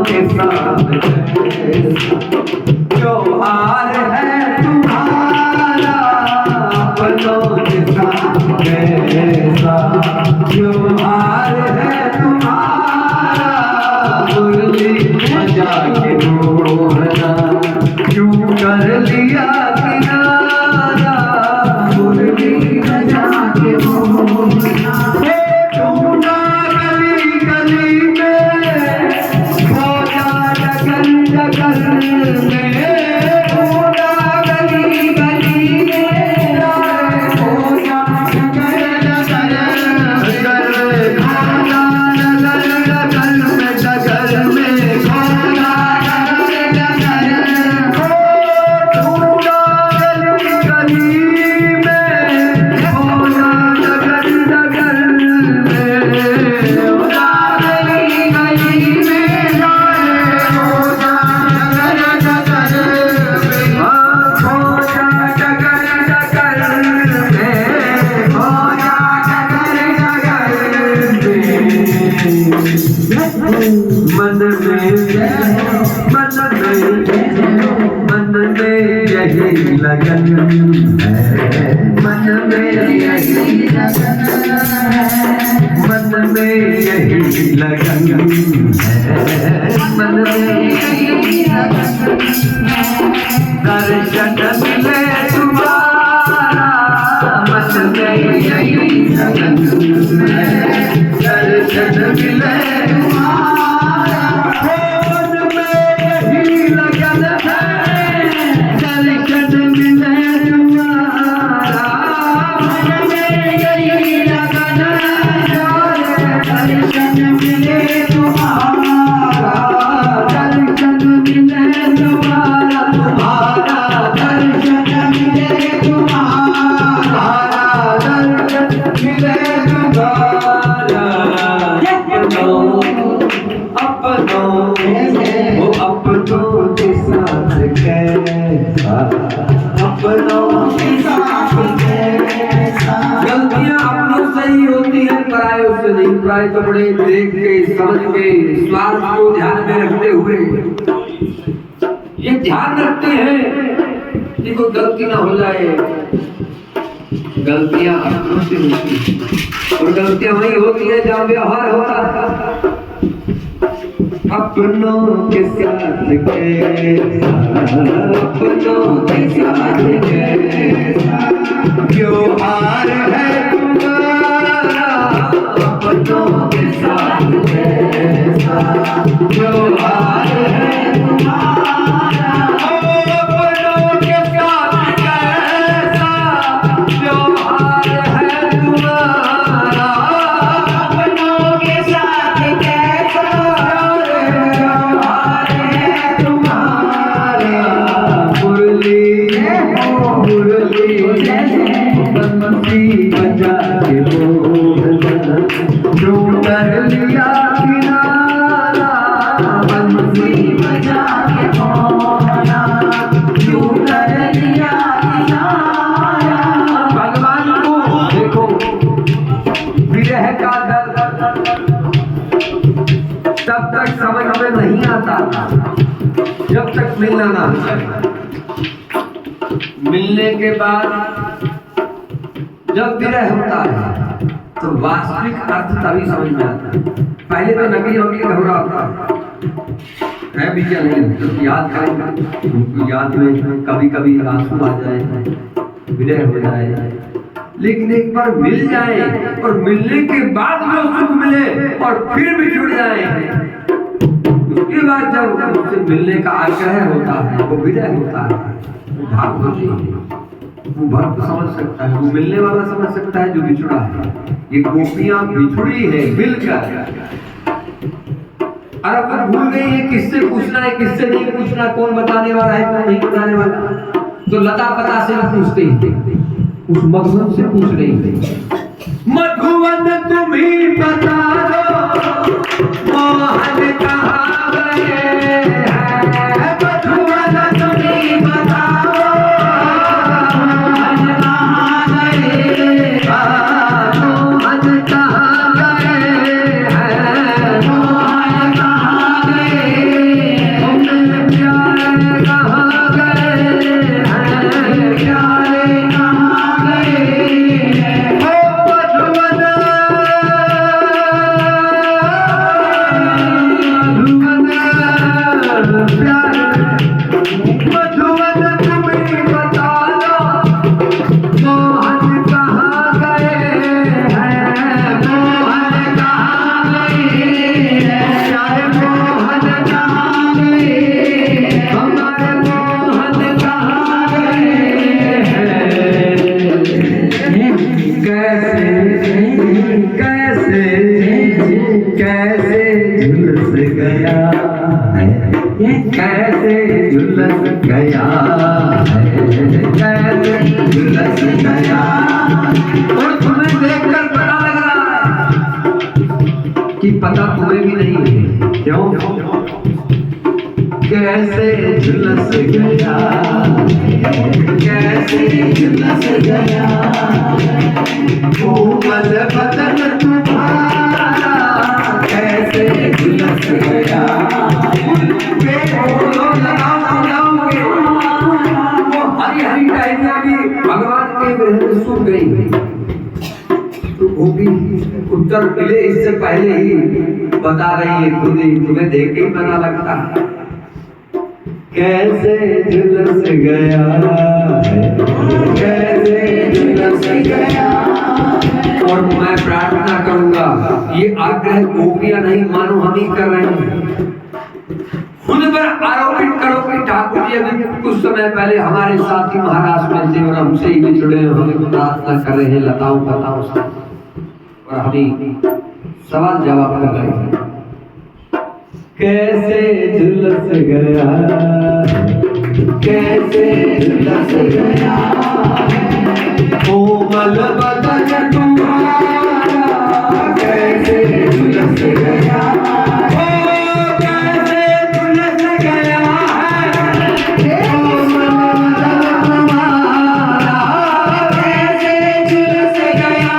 के साथ त्योहार है तुम्हारा, अपनों के साथ कैसा त्योहार है तुम्हारा, मुरली बजा के मोहना क्यों कर लिया किनारा, मुरली बजा के मोहना ढूंढा गली गली में, खोजा जगल जगल में, ढूंढा गली गली में, खोजा जगल जगल में, खोजा जगल जगल में, जगल में खोजा जगल जगल में, ढूंढा गली गली में, खोजा जगल जगल में, खोजा गली गली में, खोजा जगल जगल में, खोजा जगल जगल में, खोजा जगल जगल में। मन में यही लगन है, मन में यही लगन है, मन में यही लगन है, मन में यही लगन है, दर्शन मिले तुम्हारा, मन में यही लगन है, दर्शन मिले तुम्हारा, मन में यही लगन है, दर्शन मिले तुम्हारा, मन में यही लगन है, दर्शन मिले तुम्हारा, दर्शन मिले तुम्हारा, तुम्हारा दर्शन मिले तुम्हारा, दर्शन मिले तुम्हारा, अपनों वो अपनों के साथ कैसा, अपनों के साथ कैसा। गलतियां अपनों से ही होती हैं, परायों से नहीं। पराये तो बड़े देख के समझ के स्वार्थ को ध्यान में रखते हुए ये ध्यान रखते हैं कि कोई गलती ना हो जाए। गलतियां अपनों से होती हैं और गलतियां वही होती है जहाँ व्यवहार होता है। अपनों के साथ कैसा, अपनों के साथ कैसा त्योहार है तुम्हारा, अपनों के साथ कैसा त्योहार है तुम्हारा, अपनों के साथ कैसा त्योहार है तुम्हारा, अपनों के साथ कैसा बंसी बजा के मोहना क्यों कर लिया किनारा, बंसी बजा के मोहना क्यों कर लिया किनारा। भगवान को देखो, विरह का दर्द तब तक समझ में नहीं आता जब तक मिलना ना जाए। मिलने के बाद जब विरह होता है तो वास्तविक अर्थ तभी समझ में आता है। पहले तो नकली नकली घबरा होता है भी क्या नहीं, तो याद करेंगे उनको, याद में कभी कभी आंसू आ जाए, विरह हो जाए, लेकिन एक बार मिल जाए और मिलने के बाद जो सुख मिले और फिर भी जुड़ जाए, उसके बाद जब उससे मिलने का आग्रह होता है, वो विरह होता है, भाग होती है। वो भक्त समझ सकता है, वो मिलने वाला समझ सकता है जो बिछड़ा है। ये गोपियां बिछड़ी है मिलकर, अरे अब भूल गई है किससे पूछना है किससे नहीं पूछना, कौन बताने वाला है कौन नहीं बताने वाला, तो लता पता से पूछते ही उस मधुवन से पूछ रही थी, मधुवन तुम ही बता दो मोहन कहाँ गए हैं, मधुवन तुम ही बताओ मोहन कहाँ गए, मोहन कहाँ गए हैं, मोहन कहाँ गए प्यार मधुवन तुम्हें बता दो मोहन कहाँ गए हैं मोहन कहाँ गए हैं अरे मोहन कहाँ गए हमारे मोहन कहाँ गए हैं कैसे कैसे कैसे झुलस गया है कैसे झुलस गया है कैसे झुलस गया और तुम्हें देखकर पता लग रहा है कि पता तुम्हें भी नहीं है क्यों कैसे झुलस गया कैसे झुलस गया कोमल बदन तुम्हारा कैसे झुलस गया वो हरी हरी डायरिया भी भगवान के महल सुन गई तो वो भी उत्तर मिले इससे पहले ही बता रही है तुम्हें देख के ही पता लगता है कैसे झुलस गया कैसे झुलस गया और मैं प्रार्थना करूंगा ये आग्रह गोपियां नहीं मानो हम ही कर रहे हैं उन पर आरोपित करो कि ठाकुर जी अभी कुछ समय पहले हमारे साथी महाराष्ट्र में थे और हमसे ही जुड़े हमें प्रार्थना कर रहे हैं लताओं पताओं से और हम सवाल जवाब कर रहे हैं कैसे झुलस गया कैसे झुलस गया कोमल बदन तुम्हारा कैसे झुलस गया कैसे झुलस गया है कोमल बदन तुम्हारा कैसे झुलस गया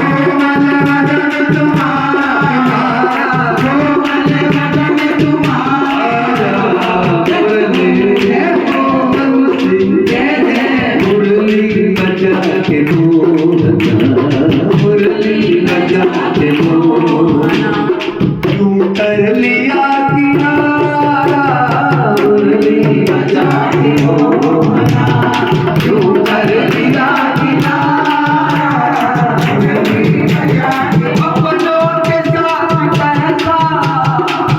कोमल बदन तुम्हारा कर लिया किनारा मुरली बजा के मोहना क्यों कर लिया किनारा मुरली बजा के अपनों के साथ कैसा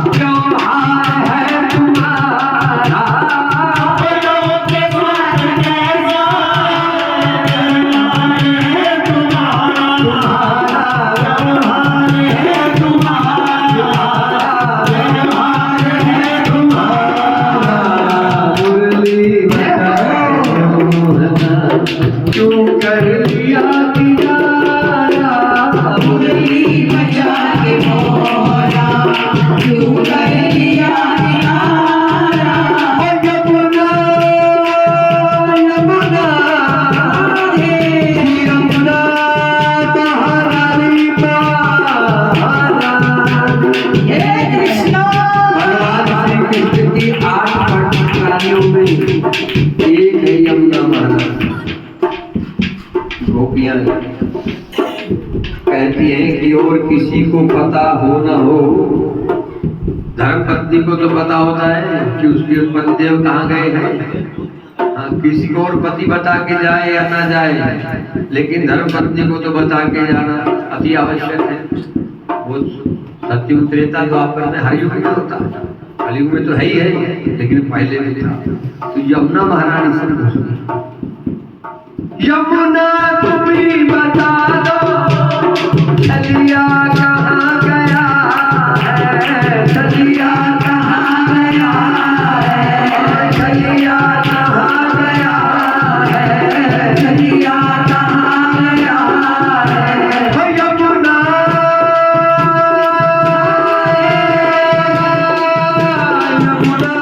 व्यवहार है तुम्हारा अपनों के साथ कैसा व्यवहार है तुम्हारा व्यवहार है तुम्हारा क्यों कर लिया किनारा मुरली बजा के मोहना क्यों कर लिया किनारा यमुना यमुना यमुना बहारी बहारा हे कृष्णा भगवान श्री कृष्ण की 8 प्राणियों में एक है यमुना महाराज गोपियां कहती हैं कि और किसी को पता हो न हो धर्मपत्नी को तो पता होता है कि उसके पतिदेव कहाँ गए हैं किसी को और पति बता के जाए या ना जाए लेकिन धर्मपत्नी को तो बता के जाना अति आवश्यक है वो सत्युग त्रेता द्वापर में हर युग में होता है कलयुग में तो है ही है लेकिन पहले में था तो यमुना महारानी से पूछती यमुना तुम ही बता दो चलिया कहाँ गया है चलिया कहाँ गया है चलिया कहाँ गया है चलिया कहाँ गया है यमुना यमुना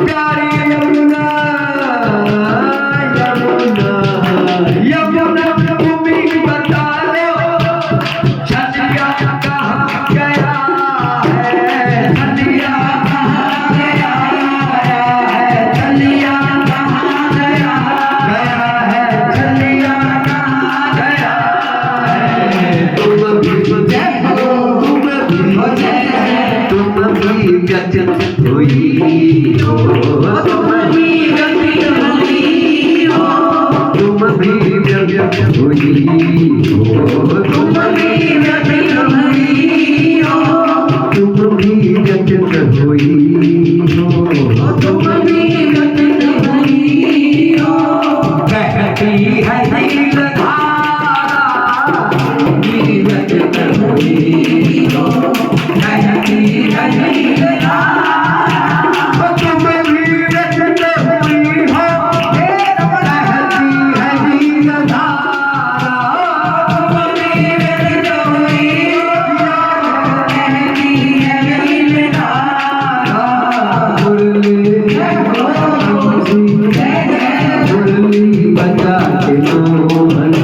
प्यारी यमुना यमुना तुम भी व्यथित हुई हो, तुम भी व्यथित हुई हो, तुम भी व्यथित हुई हो। बहती है नील धारा, भी व्यथित हुई हो, बहती है नील धारा, तुम भी व्यथित हुई हो, बहती है नील धारा, तुम भी व्यथित हुई हो, बहती है नील धारा। मुरली मुरली बजा के मोहन